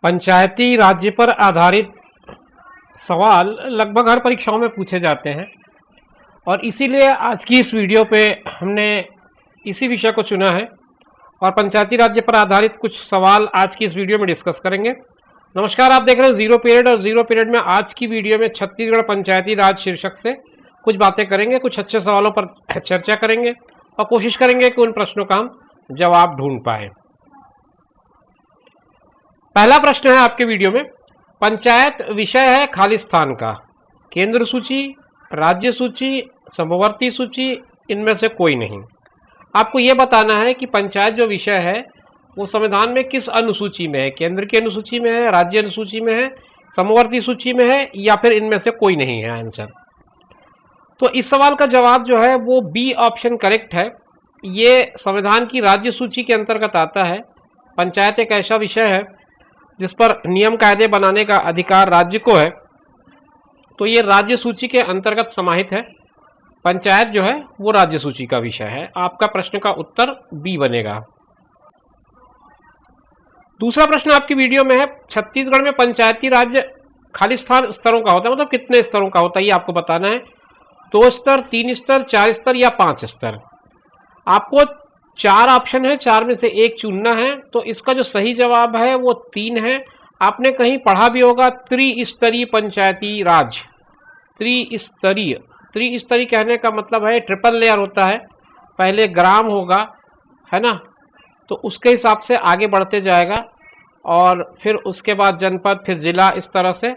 पंचायती राज्य पर आधारित सवाल लगभग हर परीक्षाओं में पूछे जाते हैं और इसीलिए आज की इस वीडियो पे हमने इसी विषय को चुना है और पंचायती राज्य पर आधारित कुछ सवाल आज की इस वीडियो में डिस्कस करेंगे। नमस्कार, आप देख रहे हैं जीरो पीरियड और जीरो पीरियड में आज की वीडियो में छत्तीसगढ़ पंचायती राज शीर्षक से कुछ बातें करेंगे, कुछ अच्छे सवालों पर चर्चा करेंगे और कोशिश करेंगे कि उन प्रश्नों का हम जवाब ढूंढ पाए। पहला प्रश्न है आपके वीडियो में, पंचायत विषय है खालिस्तान का, केंद्र सूची, राज्य सूची, समवर्ती सूची, इनमें से कोई नहीं। आपको यह बताना है कि पंचायत जो विषय है वो संविधान में किस अनुसूची में है, केंद्र की अनुसूची में है, राज्य अनुसूची में है, समवर्ती सूची में है या फिर इनमें से कोई नहीं है आंसर। तो इस सवाल का जवाब जो है वो बी ऑप्शन करेक्ट है। ये संविधान की राज्य सूची के अंतर्गत आता है। पंचायत एक ऐसा विषय है जिस पर नियम कायदे बनाने का अधिकार राज्य को है, तो ये राज्य सूची के अंतर्गत समाहित है। पंचायत जो है वो राज्य सूची का विषय है। आपका प्रश्न का उत्तर बी बनेगा। दूसरा प्रश्न आपकी वीडियो में है, छत्तीसगढ़ में पंचायती राज्य खालिस्तान स्तरों का होता है, मतलब कितने स्तरों का होता है ये आपको बताना है। 2 स्तर, 3 स्तर, 4 स्तर या 5 स्तर। आपको 4 ऑप्शन है, 4 में से एक चुनना है। तो इसका जो सही जवाब है वो 3 है। आपने कहीं पढ़ा भी होगा त्रिस्तरीय पंचायती राज। त्रिस्तरीय कहने का मतलब है ट्रिपल लेयर होता है, पहले ग्राम होगा, है ना, तो उसके हिसाब से आगे बढ़ते जाएगा और फिर उसके बाद जनपद, फिर जिला, इस तरह से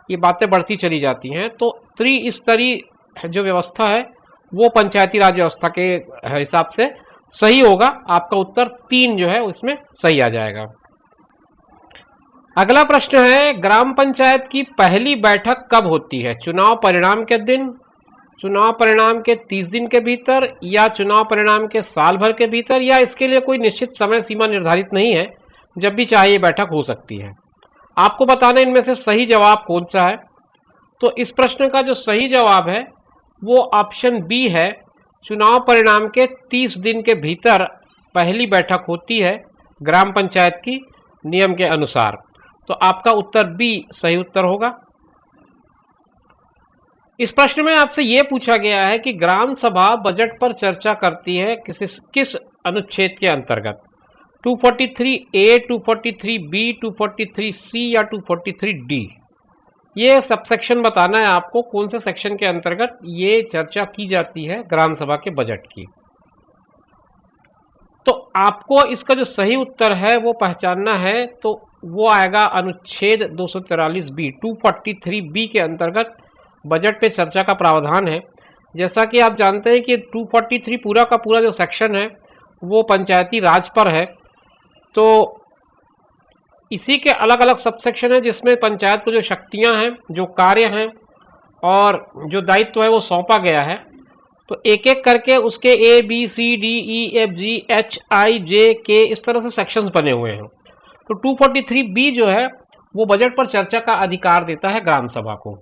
ये बातें बढ़ती चली जाती हैं। तो त्रिस्तरीय जो व्यवस्था है वो पंचायती राज व्यवस्था के हिसाब से सही होगा। आपका उत्तर 3 जो है उसमें सही आ जाएगा। अगला प्रश्न है, ग्राम पंचायत की पहली बैठक कब होती है? चुनाव परिणाम के दिन, चुनाव परिणाम के 30 दिन के भीतर, या चुनाव परिणाम के साल भर के भीतर, या इसके लिए कोई निश्चित समय सीमा निर्धारित नहीं है, जब भी चाहे ये बैठक हो सकती है। आपको बताना इनमें से सही जवाब कौन सा है। तो इस प्रश्न का जो सही जवाब है वो ऑप्शन बी है, चुनाव परिणाम के 30 दिन के भीतर पहली बैठक होती है ग्राम पंचायत की नियम के अनुसार। तो आपका उत्तर बी सही उत्तर होगा। इस प्रश्न में आपसे यह पूछा गया है कि ग्राम सभा बजट पर चर्चा करती है किस अनुच्छेद के अंतर्गत? 243A, 243B, 243C या 243D। ये सब सेक्शन बताना है आपको, कौन से सेक्शन के अंतर्गत ये चर्चा की जाती है ग्राम सभा के बजट की। तो आपको इसका जो सही उत्तर है वो पहचानना है, तो वो आएगा अनुच्छेद 243B। 243B के अंतर्गत बजट पे चर्चा का प्रावधान है। जैसा कि आप जानते हैं कि 243 पूरा का पूरा जो सेक्शन है वो पंचायती राज पर है, तो इसी के अलग अलग सब सेक्शन है जिसमें पंचायत को जो शक्तियां हैं, जो कार्य हैं और जो दायित्व है वो सौंपा गया है। तो एक एक करके उसके ABCDEFGHIJK इस तरह से सेक्शंस बने हुए हैं। तो 243B जो है वो बजट पर चर्चा का अधिकार देता है ग्राम सभा को।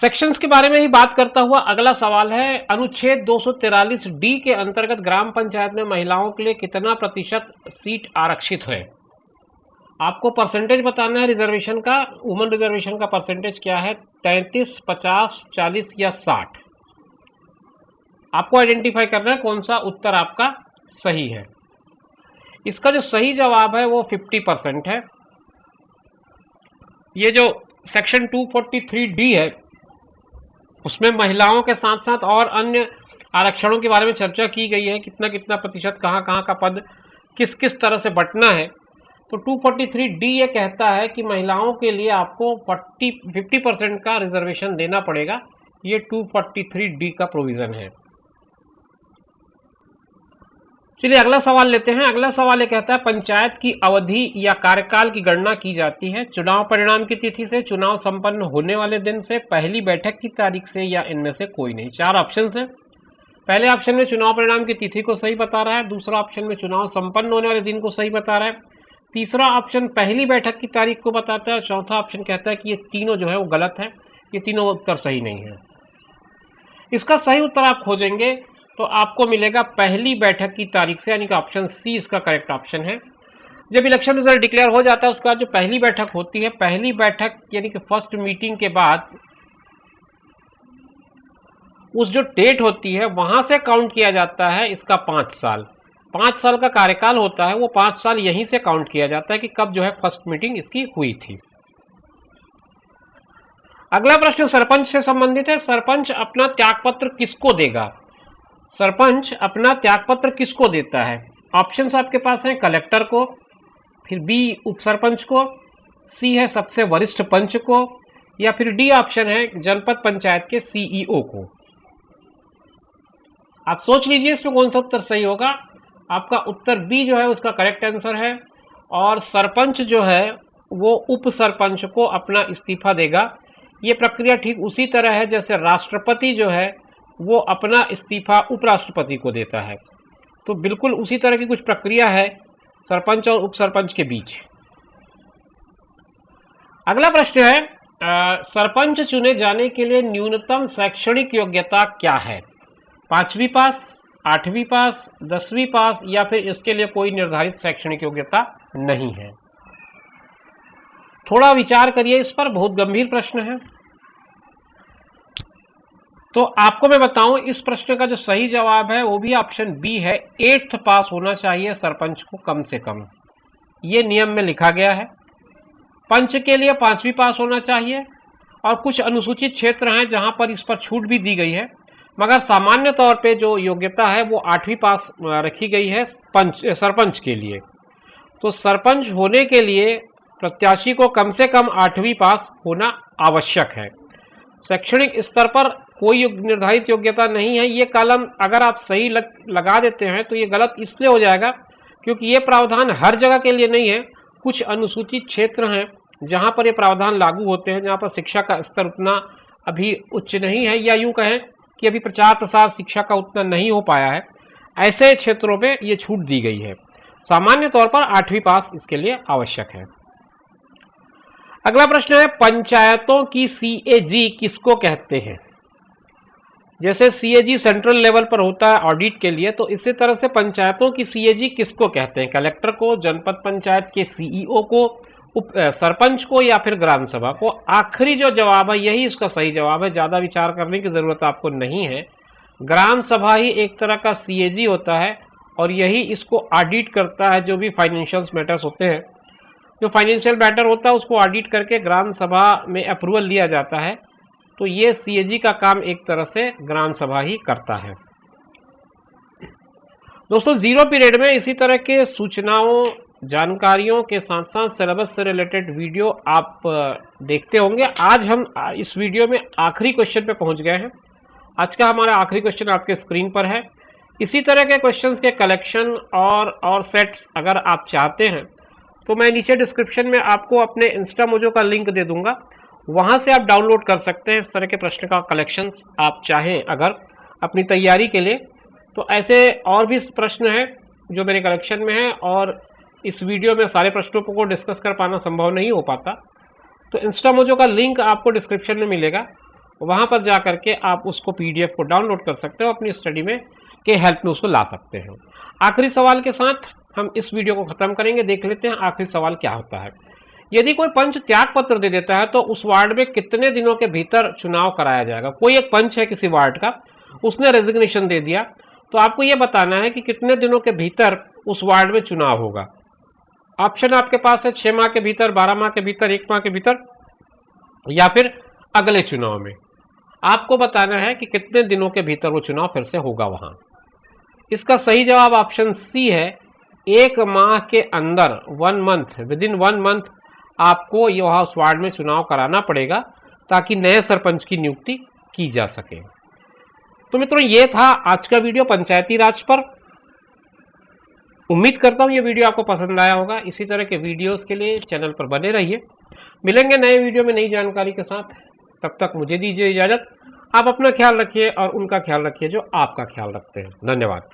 सेक्शंस के बारे में ही बात करता हुआ अगला सवाल है, अनुच्छेद 243D के अंतर्गत ग्राम पंचायत में महिलाओं के लिए कितना प्रतिशत सीट आरक्षित है? आपको परसेंटेज बताना है रिजर्वेशन का। वुमेन रिजर्वेशन का परसेंटेज क्या है? 33, 50, 40 या 60। आपको आइडेंटिफाई करना है कौन सा उत्तर आपका सही है। इसका जो सही जवाब है वो 50% है। ये जो सेक्शन 243D है उसमें महिलाओं के साथ साथ और अन्य आरक्षणों के बारे में चर्चा की गई है, कितना कितना प्रतिशत, कहाँ कहाँ का पद किस किस तरह से बंटना है। तो 243D ये कहता है कि महिलाओं के लिए आपको 50% का रिजर्वेशन देना पड़ेगा। ये 243D का प्रोविजन है। चलिए अगला सवाल लेते हैं। अगला सवाल ये कहता है, पंचायत की अवधि या कार्यकाल की गणना की जाती है चुनाव परिणाम की तिथि से, चुनाव संपन्न होने वाले दिन से, पहली बैठक की तारीख से, या इनमें से कोई नहीं। 4 ऑप्शन है। पहले ऑप्शन में चुनाव परिणाम की तिथि को सही बता रहा है, दूसरा ऑप्शन में चुनाव संपन्न होने वाले दिन को सही बता रहा है, तीसरा ऑप्शन पहली बैठक की तारीख को बताता है और चौथा ऑप्शन कहता है कि ये तीनों जो है वो गलत है, ये तीनों उत्तर सही नहीं है। इसका सही उत्तर आप खोजेंगे तो आपको मिलेगा पहली बैठक की तारीख से, यानी कि ऑप्शन सी इसका करेक्ट ऑप्शन है। जब इलेक्शन रिजल्ट डिक्लेयर हो जाता है उसके बाद जो पहली बैठक होती है, पहली बैठक यानी कि फर्स्ट मीटिंग के बाद उस जो डेट होती है वहां से काउंट किया जाता है इसका 5 साल। 5 साल का कार्यकाल होता है, वो 5 साल यहीं से काउंट किया जाता है कि कब जो है फर्स्ट मीटिंग इसकी हुई थी। अगला प्रश्न सरपंच से संबंधित है। सरपंच अपना त्यागपत्र किसको देगा? सरपंच अपना त्यागपत्र किसको देता है? ऑप्शंस आपके पास हैं, कलेक्टर को, फिर बी उप सरपंच को, सी है सबसे वरिष्ठ पंच को, या फिर डी ऑप्शन है जनपद पंचायत के सीईओ को। आप सोच लीजिए इसमें कौन सा उत्तर सही होगा। आपका उत्तर बी जो है उसका करेक्ट आंसर है, और सरपंच जो है वो उप सरपंच को अपना इस्तीफा देगा। ये प्रक्रिया ठीक उसी तरह है जैसे राष्ट्रपति जो है वो अपना इस्तीफा उपराष्ट्रपति को देता है, तो बिल्कुल उसी तरह की कुछ प्रक्रिया है सरपंच और उप सरपंच के बीच। अगला प्रश्न है सरपंच चुने जाने के लिए न्यूनतम शैक्षणिक योग्यता क्या है? 5वीं पास, 8वीं पास, 10वीं पास, या फिर इसके लिए कोई निर्धारित शैक्षणिक योग्यता नहीं है? थोड़ा विचार करिए इस पर, बहुत गंभीर प्रश्न है। तो आपको मैं बताऊं इस प्रश्न का जो सही जवाब है वो भी ऑप्शन बी है, 8th पास होना चाहिए सरपंच को कम से कम। ये नियम में लिखा गया है। पंच के लिए 5वीं पास होना चाहिए, और कुछ अनुसूचित क्षेत्र हैं जहां पर इस पर छूट भी दी गई है, मगर सामान्य तौर पे जो योग्यता है वो 8वीं पास रखी गई है सरपंच के लिए। तो सरपंच होने के लिए प्रत्याशी को कम से कम 8वीं पास होना आवश्यक है। शैक्षणिक स्तर पर कोई निर्धारित योग्यता नहीं है। ये कॉलम अगर आप सही लगा देते हैं तो ये गलत इसलिए हो जाएगा क्योंकि ये प्रावधान हर जगह के लिए नहीं है। कुछ अनुसूचित क्षेत्र हैं जहां पर ये प्रावधान लागू होते हैं, जहां पर शिक्षा का स्तर उतना अभी उच्च नहीं है, या यूं कहें कि अभी प्रचार प्रसार शिक्षा का उतना नहीं हो पाया है। ऐसे क्षेत्रों में ये छूट दी गई है। सामान्य तौर पर 8वीं पास इसके लिए आवश्यक है। अगला प्रश्न है पंचायतों की सीएजी किसको कहते हैं? जैसे सीएजी सेंट्रल लेवल पर होता है ऑडिट के लिए, तो इसी तरह से पंचायतों की सीएजी किसको कहते हैं? कलेक्टर को, जनपद पंचायत के सीईओ को, सरपंच को, या फिर ग्राम सभा को? आखिरी जो जवाब है यही इसका सही जवाब है, ज्यादा विचार करने की जरूरत आपको नहीं है। ग्राम सभा ही एक तरह का सीएजी होता है और यही इसको ऑडिट करता है। जो भी फाइनेंशियल मैटर्स होते हैं, जो फाइनेंशियल मैटर होता है उसको ऑडिट करके ग्राम सभा में अप्रूवल लिया जाता है। तो ये सीएजी का काम एक तरह से ग्राम सभा ही करता है। दोस्तों जीरो पीरियड में इसी तरह के सूचनाओं, जानकारियों के साथ साथ सिलेबस से रिलेटेड वीडियो आप देखते होंगे। आज हम इस वीडियो में आखिरी क्वेश्चन पे पहुंच गए हैं। आज का हमारा आखिरी क्वेश्चन आपके स्क्रीन पर है। इसी तरह के क्वेश्चंस के कलेक्शन और सेट्स अगर आप चाहते हैं तो मैं नीचे डिस्क्रिप्शन में आपको अपने इंस्टा मोजो का लिंक दे दूंगा, वहां से आप डाउनलोड कर सकते हैं इस तरह के प्रश्न का कलेक्शन आप चाहें अगर अपनी तैयारी के लिए। तो ऐसे और भी प्रश्न हैं जो मेरे कलेक्शन में है, और इस वीडियो में सारे प्रश्नों को डिस्कस कर पाना संभव नहीं हो पाता। तो इंस्टा मोजो का लिंक आपको डिस्क्रिप्शन में मिलेगा, वहां पर जा करके आप उसको पीडीएफ को डाउनलोड कर सकते हो, अपनी स्टडी में के हेल्प में उसको ला सकते हैं। आखिरी सवाल के साथ हम इस वीडियो को खत्म करेंगे। देख लेते हैं आखिरी सवाल क्या होता है। यदि कोई पंच त्याग पत्र दे देता है तो उस वार्ड में कितने दिनों के भीतर चुनाव कराया जाएगा? कोई एक पंच है किसी वार्ड का, उसने रेजिग्नेशन दे दिया, तो आपको यह बताना है कि कितने दिनों के भीतर उस वार्ड में चुनाव होगा। ऑप्शन आपके पास है 6 माह के भीतर, 12 माह के भीतर, 1 माह के भीतर, या फिर अगले चुनाव में। आपको बताना है कि कितने दिनों के भीतर वो चुनाव फिर से होगा वहां। इसका सही जवाब ऑप्शन सी है, 1 माह के अंदर, 1 मंथ, विद इन 1 मंथ आपको यह उस वार्ड में चुनाव कराना पड़ेगा ताकि नए सरपंच की नियुक्ति की जा सके। तो मित्रों ये था आज का वीडियो पंचायती राज पर। उम्मीद करता हूं ये वीडियो आपको पसंद आया होगा। इसी तरह के वीडियोस के लिए चैनल पर बने रहिए। मिलेंगे नए वीडियो में नई जानकारी के साथ। तब तक मुझे दीजिए इजाजत। आप अपना ख्याल रखिए और उनका ख्याल रखिए जो आपका ख्याल रखते हैं। धन्यवाद।